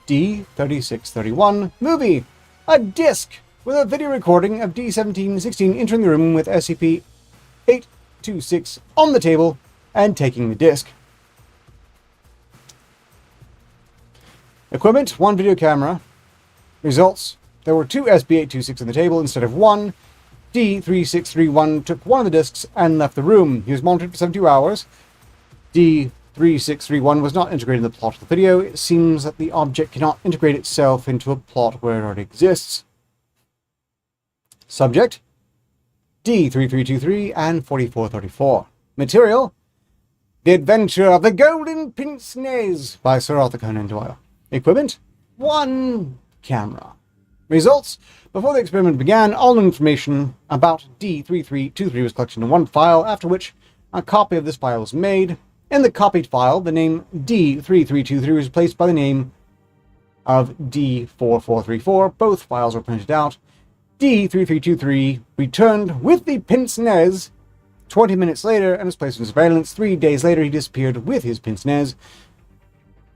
D3631 movie. A disc with a video recording of D1716 entering the room with SCP-826 on the table and taking the disc. Equipment, 1 video camera. Results, there were 2 SCP-826 on the table instead of 1. D3631 took one of the discs and left the room. He was monitored for 72 hours. D3631 was not integrated in the plot of the video. It seems that the object cannot integrate itself into a plot where it already exists. Subject, D3323 and 4434. Material, The Adventure of the Golden Pince-Nez by Sir Arthur Conan Doyle. Equipment, 1 camera. Results, before the experiment began, all information about D3323 was collected in one file, after which a copy of this file was made. In the copied file, the name D3323 was replaced by the name of D4434. Both files were printed out. D3323 returned with the pince-nez 20 minutes later and was placed in surveillance. 3 days later, he disappeared with his pince-nez.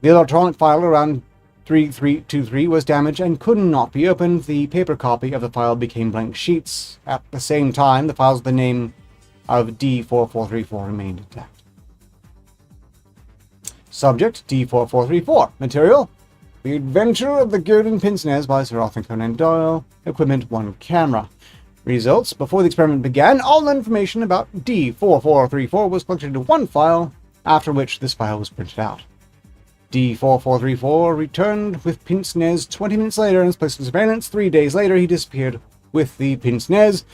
The electronic file around 3323 was damaged and could not be opened. The paper copy of the file became blank sheets. At the same time, the files with the name of D4434 remained intact. Subject, D4434. Material, The Adventure of the Golden Pince-Nez by Sir Arthur Conan Doyle. Equipment, 1 camera. Results, before the experiment began, all information about D4434 was collected into one file, after which this file was printed out. D4434 returned with pince-nez 20 minutes later and was placed in surveillance. 3 days later, he disappeared with the pince-nez.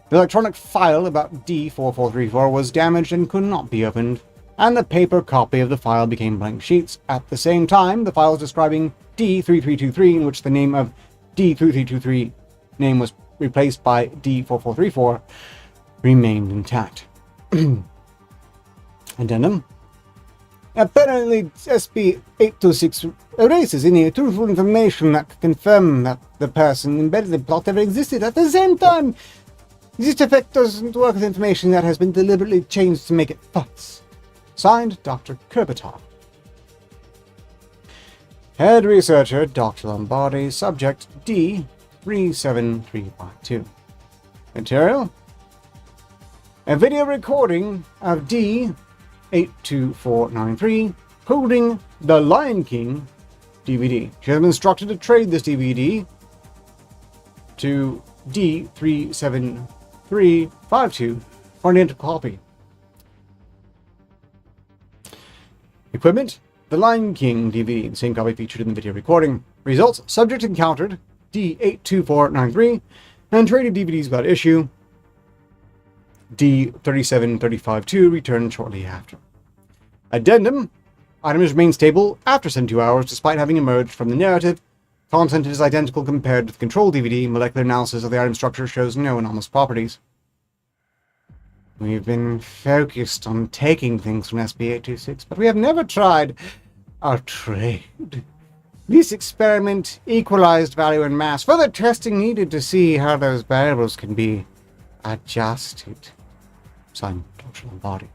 The electronic file about D4434 was damaged and could not be opened, and the paper copy of the file became blank sheets. At the same time, the files describing D3323, in which the name of D3323 name was replaced by D4434, remained intact. Addendum. Apparently, SCP-826 erases any truthful information that could confirm that the person embedded in the plot ever existed. At the same time, this effect doesn't work with information that has been deliberately changed to make it false. Signed, Dr. Kerbitar. Head Researcher, Dr. Lombardi. Subject, D37352. Material, a video recording of D82493 holding The Lion King DVD. She has been instructed to trade this DVD to D37352 for an identical copy. Equipment, The Lion King DVD, the same copy featured in the video recording. Results, subject encountered D82493 and traded DVDs without issue. D37352 returned shortly after. Addendum, items remain stable after 72 hours despite having emerged from the narrative. Content is identical compared to the control DVD. Molecular analysis of the item structure shows no anomalous properties. We've been focused on taking things from SCP-826, but we have never tried our trade. This experiment equalized value and mass. Further testing needed to see how those variables can be adjusted. Signed, Dr. Lombardi.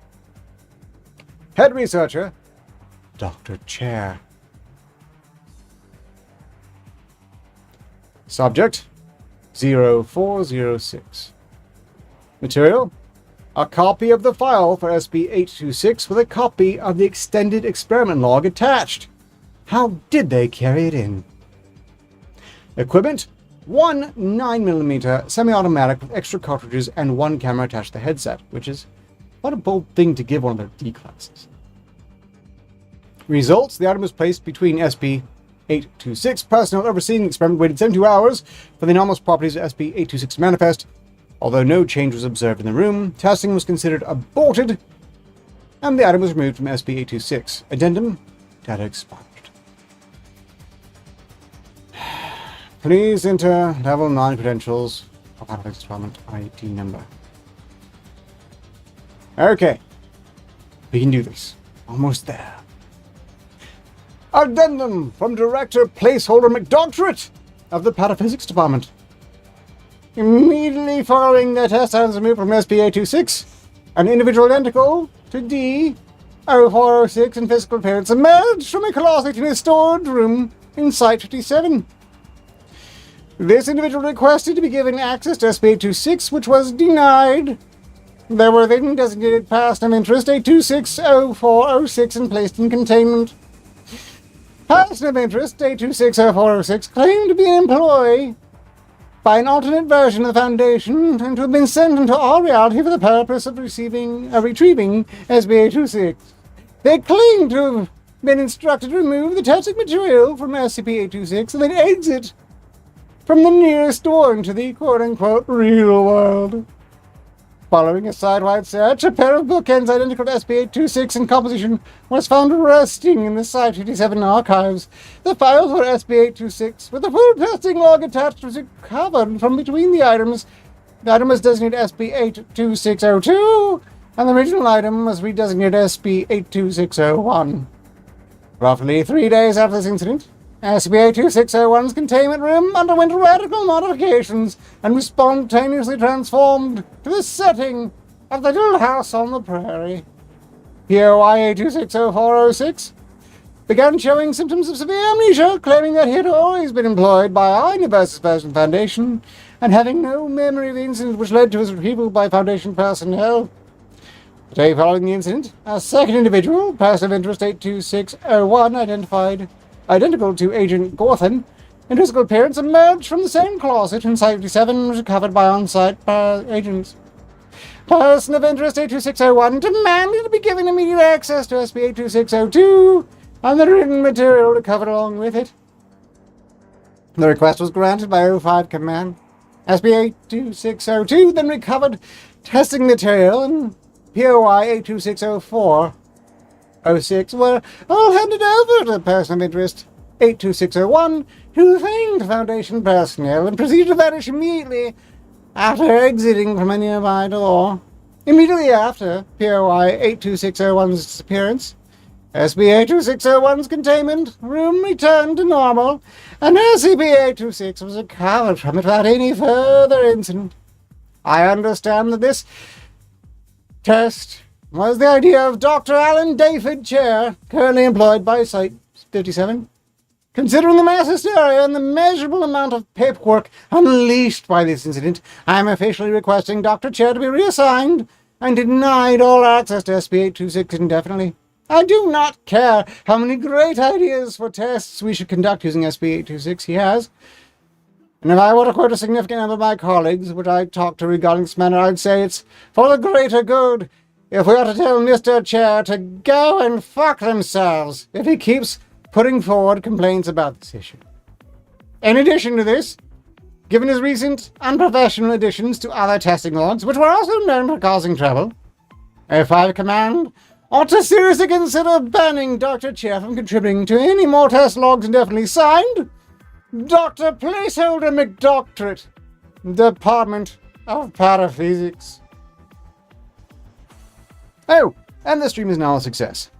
Head Researcher, Dr. Chair. Subject, 0406. Material, a copy of the file for SCP-826 with a copy of the extended experiment log attached. How did they carry it in? Equipment, 1 9mm semi-automatic with extra cartridges and 1 camera attached to the headset, which is what a bold thing to give one of their D-classes. Results, the item was placed between SCP-826. Personnel overseeing the experiment waited 72 hours for the anomalous properties of SCP-826 to manifest. Although no change was observed in the room, testing was considered aborted, and the item was removed from SCP-826. Addendum, data expired. Please enter level 9 credentials of Athletics Department ID number. Okay. We can do this. Almost there. Addendum from Director Placeholder McDoctorate of the Pataphysics Department. Immediately following the test items removed from SCP-826, an individual identical to D-0406 in physical appearance emerged from a closet in his storage room in Site-57. This individual requested to be given access to SCP-826, which was denied. They were then designated person of interest 826-0406 and placed in containment. Person of interest 826-0406 claimed to be an employee by an alternate version of the Foundation and to have been sent into our reality for the purpose of retrieving SCP-826. They claim to have been instructed to remove the toxic material from SCP-826 and then exit from the nearest door into the quote-unquote real world. Following a side-wide search, a pair of bookends identical to SCP-826 in composition was found resting in the Site-57 archives. The files for SCP-826, with a full testing log attached, was recovered from between the items. The item was designated SCP-82602, and the original item was redesignated SCP-82601. Roughly 3 days after this incident, SCP-82601's containment room underwent radical modifications and was spontaneously transformed to the setting of the little house on the prairie. POI 8260406 began showing symptoms of severe amnesia, claiming that he had always been employed by our Universe's Person Foundation and having no memory of the incident which led to his retrieval by Foundation personnel. The day following the incident, a second individual, person of interest 82601, identical to Agent Gorthan, in physical appearance, emerged from the same closet in Site-57 and was recovered by on-site agents. Person of interest 82601 demanded to be given immediate access to SCP-82602 and the written material recovered along with it. The request was granted by O5 Command. SCP-82602 then recovered testing material and POI 8260406 were all handed over to the person of interest 82601, who thanked Foundation personnel and proceeded to vanish immediately after exiting from a nearby door. Immediately after POI 82601's disappearance, SCP-82601's containment room returned to normal, and SCP-826 was recovered from it without any further incident. I understand that this test was the idea of Dr. Alan Dayford, Chair, currently employed by Site-57. Considering the mass hysteria and the measurable amount of paperwork unleashed by this incident, I am officially requesting Dr. Chair to be reassigned and denied all access to SCP-826 indefinitely. I do not care how many great ideas for tests we should conduct using SCP-826 he has. And if I were to quote a significant number of my colleagues, which I talk to regarding this matter, I'd say it's for the greater good if we ought to tell Mr. Chair to go and fuck themselves if he keeps putting forward complaints about this issue. In addition to this, given his recent unprofessional additions to other testing logs, which were also known for causing trouble, O5 Command ought to seriously consider banning Dr. Chair from contributing to any more test logs indefinitely. Signed, Dr. Placeholder McDoctorate, Department of Paraphysics. Oh, and the stream is now a success.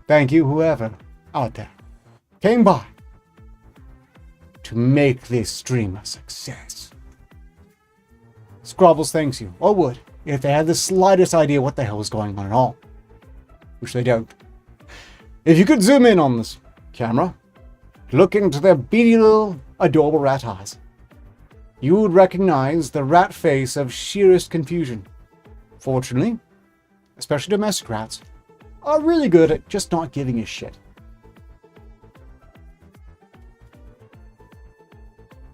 Thank you, whoever out there came by to make this stream a success. Scrobbles thanks you, or would, if they had the slightest idea what the hell was going on at all. Which they don't. If you could zoom in on this camera, look into their beady little adorable rat eyes, you would recognize the rat face of sheerest confusion. Fortunately, especially domestic rats, are really good at just not giving a shit.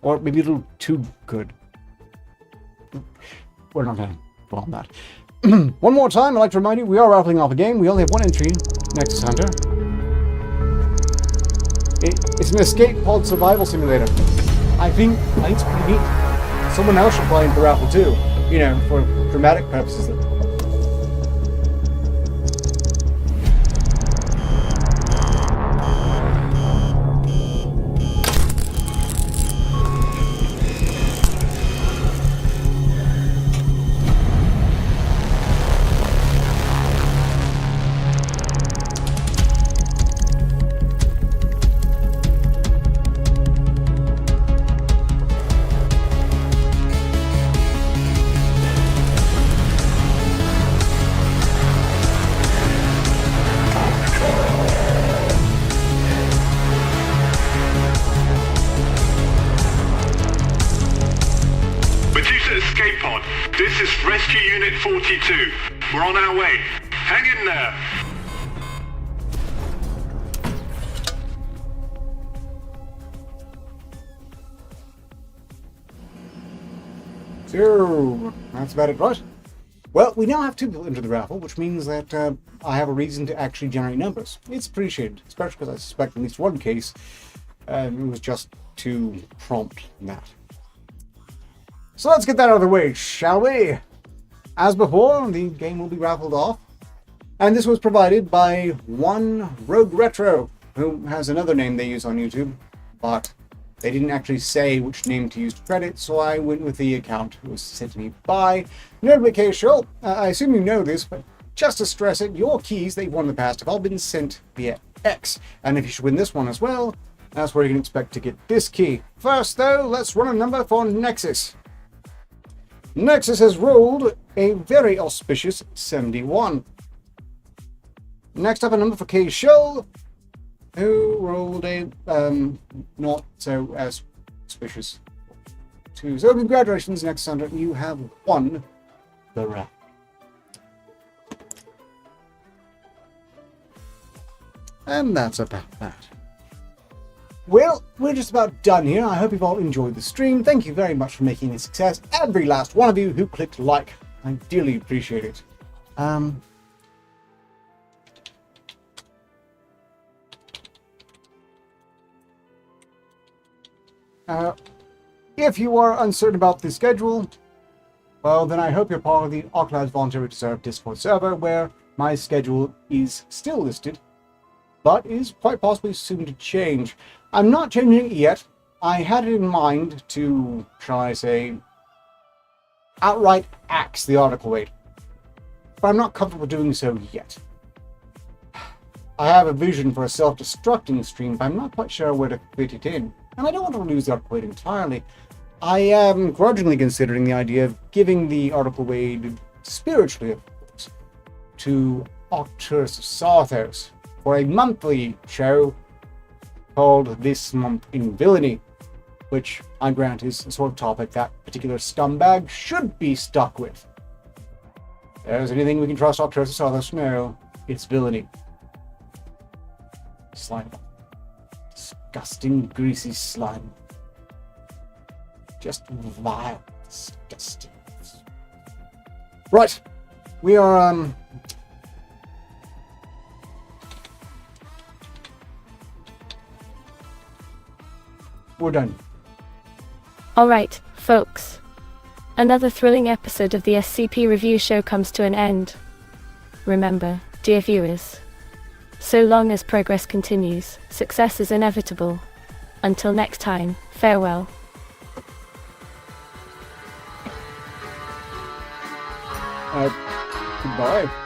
Or maybe a little too good. We're not going to go on that. One more time, I'd like to remind you, we are rattling off a game. We only have one entry. Nexus Hunter. It's an escape pod survival simulator. I think it's pretty neat. Someone else should play in the raffle too. You know, for dramatic purposes. Producer escape pod. This is Rescue Unit 42. We're on our way. Hang in there. So, that's about it, right? Well, we now have 2 people into the raffle, which means that I have a reason to actually generate numbers. It's appreciated, especially because I suspect in at least one case it was just to prompt that. So let's get that out of the way, shall we? As before, the game will be raffled off. And this was provided by One Rogue Retro, who has another name they use on YouTube, but they didn't actually say which name to use to credit, so I went with the account that was sent to me by Notification. I assume you know this, but just to stress it, your keys that you've won in the past have all been sent via X. And if you should win this one as well, that's where you can expect to get this key. First, though, let's run a number for Nexus. Nexus has rolled a very auspicious 71. Next up, a number for K Show, who rolled a not so as auspicious 2. So congratulations, Nexus Hunter, you have won the raffle. And that's about that. Well, we're just about done here. I hope you've all enjoyed the stream. Thank you very much for making it a success. Every last one of you who clicked like. I dearly appreciate it. If you are uncertain about the schedule, well, then I hope you're part of the Arketer Voluntary Reserve Discord server, where my schedule is still listed, but is quite possibly soon to change. I'm not changing it yet. I had it in mind to, shall I say, outright axe the article weight, but I'm not comfortable doing so yet. I have a vision for a self-destructing stream, but I'm not quite sure where to fit it in, and I don't want to lose the article weight entirely. I am grudgingly considering the idea of giving the article weight spiritually, of course, to Arketer's Sarthos for a monthly show called This Month in Villainy, which I grant is the sort of topic that particular scumbag should be stuck with. If there's anything we can trust Arketer's Sarthos to know, it's villainy. Slime. Disgusting, greasy slime. Just vile, disgusting. Right, we are we're done. Alright, folks. Another thrilling episode of the SCP review show comes to an end. Remember, dear viewers, so long as progress continues, success is inevitable. Until next time, farewell. Goodbye.